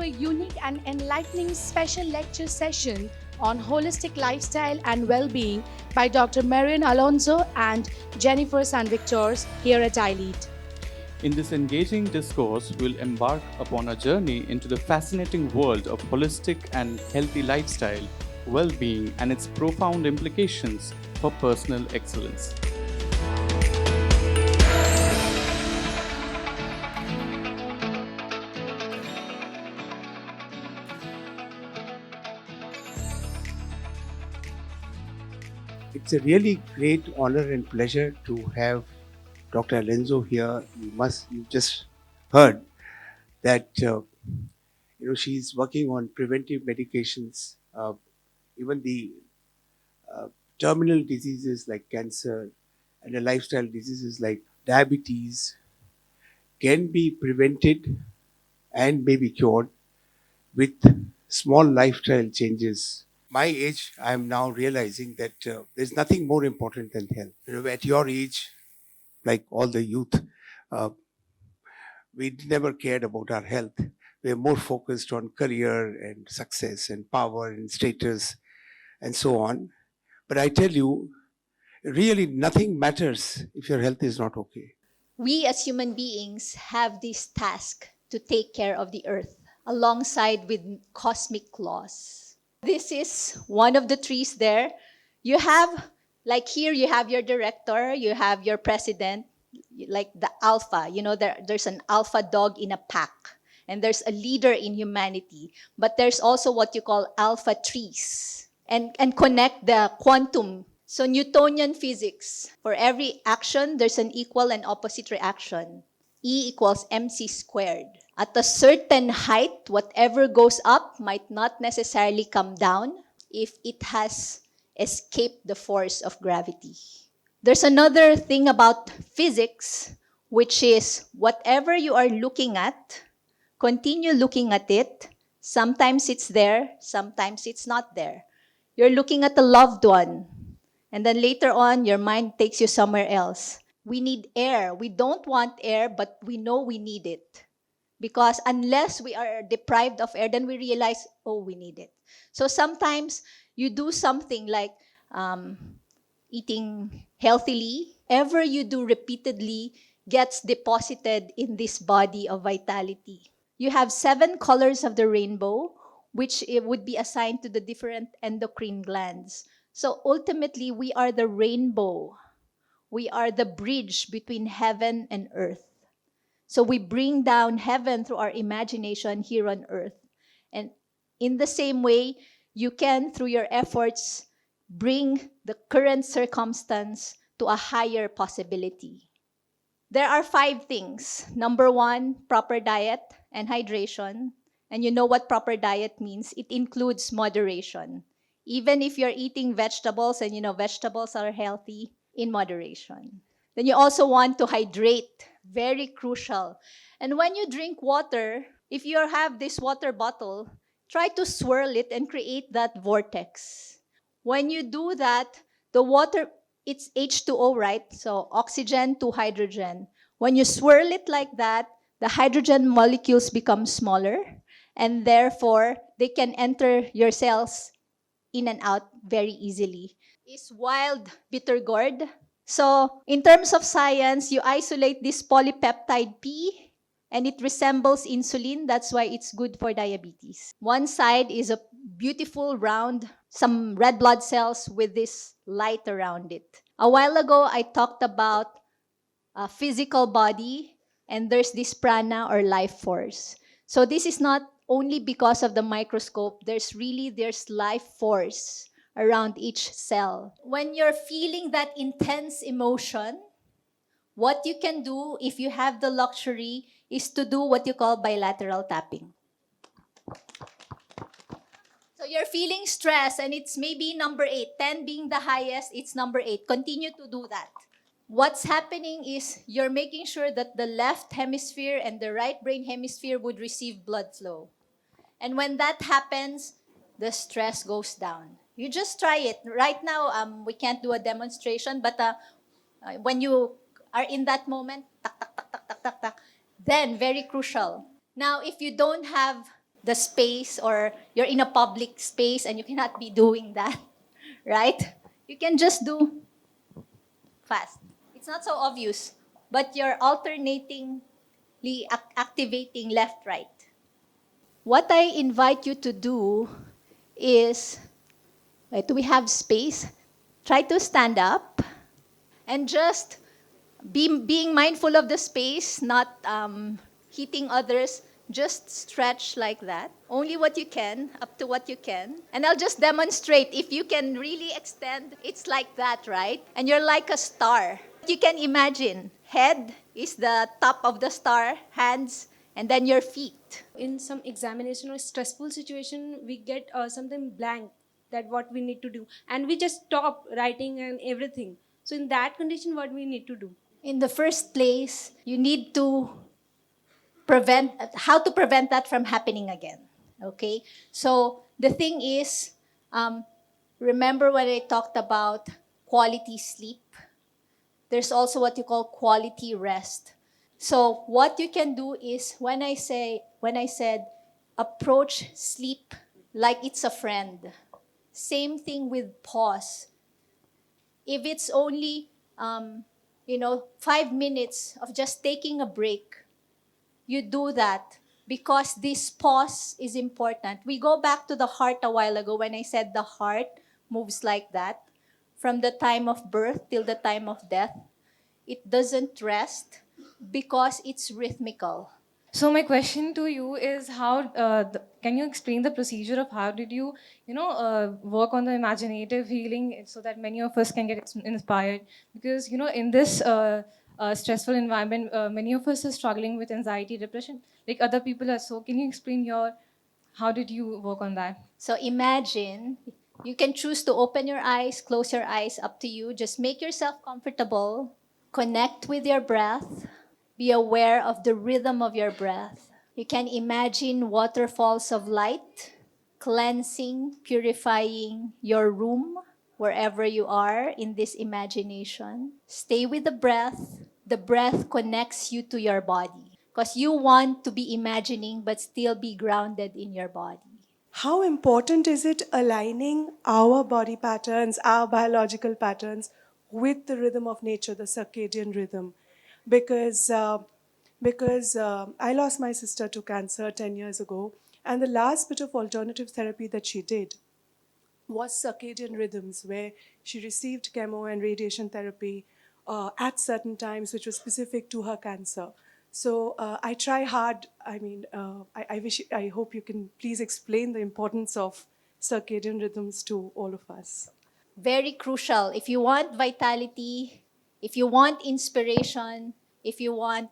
unique and enlightening special lecture session on holistic lifestyle and well-being by Dr. Marian Alonzo and Jennifer Sanvictores here at iLEAD. In this engaging discourse, we'll embark upon a journey into the fascinating world of holistic and healthy lifestyle, well-being, and its profound implications for personal excellence. It's a really great honor and pleasure to have Dr. Alonzo here. You just heard that she's working on preventive medications, even the terminal diseases like cancer and the lifestyle diseases like diabetes can be prevented and may be cured with small lifestyle changes. My age, I am now realizing that there's nothing more important than health. At your age, like all the youth, uh, we never cared about our health. We are more focused on career and success and power and status and so on. But I tell you, really nothing matters if your health is not okay. We as human beings have this task to take care of the earth alongside with cosmic laws. This is one of the trees there. You have, like here, you have your director, you have your president, like the alpha. There's an alpha dog in a pack, and there's a leader in humanity. But there's also what you call alpha trees, and connect the quantum. So Newtonian physics, for every action, there's an equal and opposite reaction. E equals mc squared. At a certain height, whatever goes up might not necessarily come down if it has escaped the force of gravity. There's another thing about physics, which is whatever you are looking at, continue looking at it. Sometimes it's there, sometimes it's not there. You're looking at a loved one, and then later on, your mind takes you somewhere else. We need air. We don't want air, but we know we need it. Because unless we are deprived of air, then we realize, oh, we need it. So sometimes you do something like eating healthily. Whatever you do repeatedly gets deposited in this body of vitality. You have 7 colors of the rainbow, which it would be assigned to the different endocrine glands. So ultimately, we are the rainbow. We are the bridge between heaven and earth. So we bring down heaven through our imagination here on earth. And in the same way, you can, through your efforts, bring the current circumstance to a higher possibility. There are 5 things. Number 1, proper diet and hydration. And you know what proper diet means. It includes moderation. Even if you're eating vegetables, and vegetables are healthy, in moderation. Then you also want to hydrate, very crucial. And when you drink water, if you have this water bottle, try to swirl it and create that vortex. When you do that, the water, it's H2O, right? So oxygen to hydrogen. When you swirl it like that, the hydrogen molecules become smaller, and therefore they can enter your cells in and out very easily. Is wild bitter gourd. So in terms of science, you isolate this polypeptide P, and it resembles insulin. That's why it's good for diabetes. One side is a beautiful round, some red blood cells with this light around it. A while ago, I talked about a physical body, and there's this prana or life force. So this is not only because of the microscope. There's life force around each cell. When you're feeling that intense emotion, what you can do, if you have the luxury, is to do what you call bilateral tapping. So you're feeling stress, and it's maybe number 8, 10 being the highest, it's number 8. Continue to do that. What's happening is you're making sure that the left hemisphere and the right brain hemisphere would receive blood flow. And when that happens, the stress goes down. You just try it. Right now, we can't do a demonstration, but when you are in that moment, tak, tak, tak, tak, tak, tak, tak, then very crucial. Now, if you don't have the space, or you're in a public space and you cannot be doing that, right? You can just do fast. It's not so obvious, but you're alternatingly activating left, right. What I invite you to do is, wait, do we have space? Try to stand up and just being mindful of the space, not hitting others. Just stretch like that. Only what you can, up to what you can. And I'll just demonstrate. If you can really extend, it's like that, right? And you're like a star. You can imagine. Head is the top of the star, hands, and then your feet. In some examination or stressful situation, we get something blank, that what we need to do, and we just stop writing and everything. So in that condition, what we need to do? In the first place, you need to prevent how to prevent that from happening again. Okay, so the thing is, remember when I talked about quality sleep, there's also what you call quality rest. So what you can do is, when I said approach sleep like it's a friend, same thing with pause. If it's only 5 minutes of just taking a break, you do that, because this pause is important. We go back to the heart a while ago when I said the heart moves like that from the time of birth till the time of death. It doesn't rest because it's rhythmical. So my question to you is, can you explain the procedure of how did you, work on the imaginative healing so that many of us can get inspired? Because, in this stressful environment, many of us are struggling with anxiety, depression, like other people are. So can you explain how did you work on that? So imagine, you can choose to open your eyes, close your eyes, up to you. Just make yourself comfortable. Connect with your breath. Be aware of the rhythm of your breath. You can imagine waterfalls of light, cleansing, purifying your room, wherever you are in this imagination. Stay with the breath. The breath connects you to your body, because you want to be imagining but still be grounded in your body. How important is it aligning our body patterns, our biological patterns, with the rhythm of nature, the circadian rhythm? Because I lost my sister to cancer 10 years ago, and the last bit of alternative therapy that she did was circadian rhythms, where she received chemo and radiation therapy at certain times, which was specific to her cancer. So I try hard. I hope you can please explain the importance of circadian rhythms to all of us. Very crucial. If you want vitality, if you want inspiration, if you want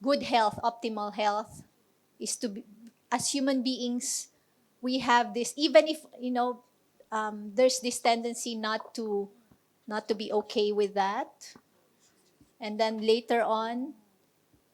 good health, optimal health, is to be, as human beings, we have this. Even if there's this tendency not to be okay with that, and then later on,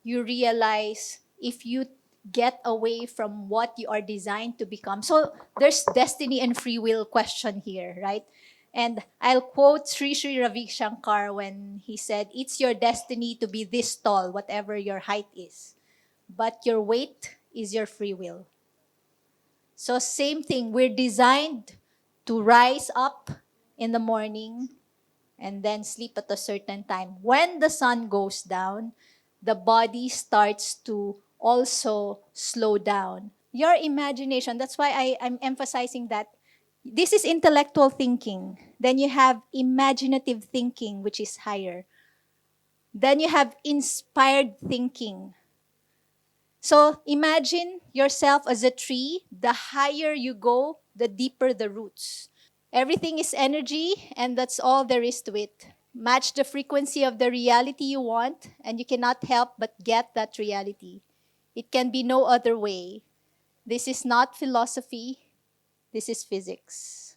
you realize if you get away from what you are designed to become. So there's destiny and free will question here, right? And I'll quote Sri Ravi Shankar when he said, "It's your destiny to be this tall, whatever your height is. But your weight is your free will." So same thing, we're designed to rise up in the morning and then sleep at a certain time. When the sun goes down, the body starts to also slow down. Your imagination, that's why I'm emphasizing that this is intellectual thinking. Then you have imaginative thinking, which is higher. Then you have inspired thinking. So imagine yourself as a tree. The higher you go, the deeper the roots. Everything is energy, and that's all there is to it. Match the frequency of the reality you want, and you cannot help but get that reality. It can be no other way. This is not philosophy, this is physics.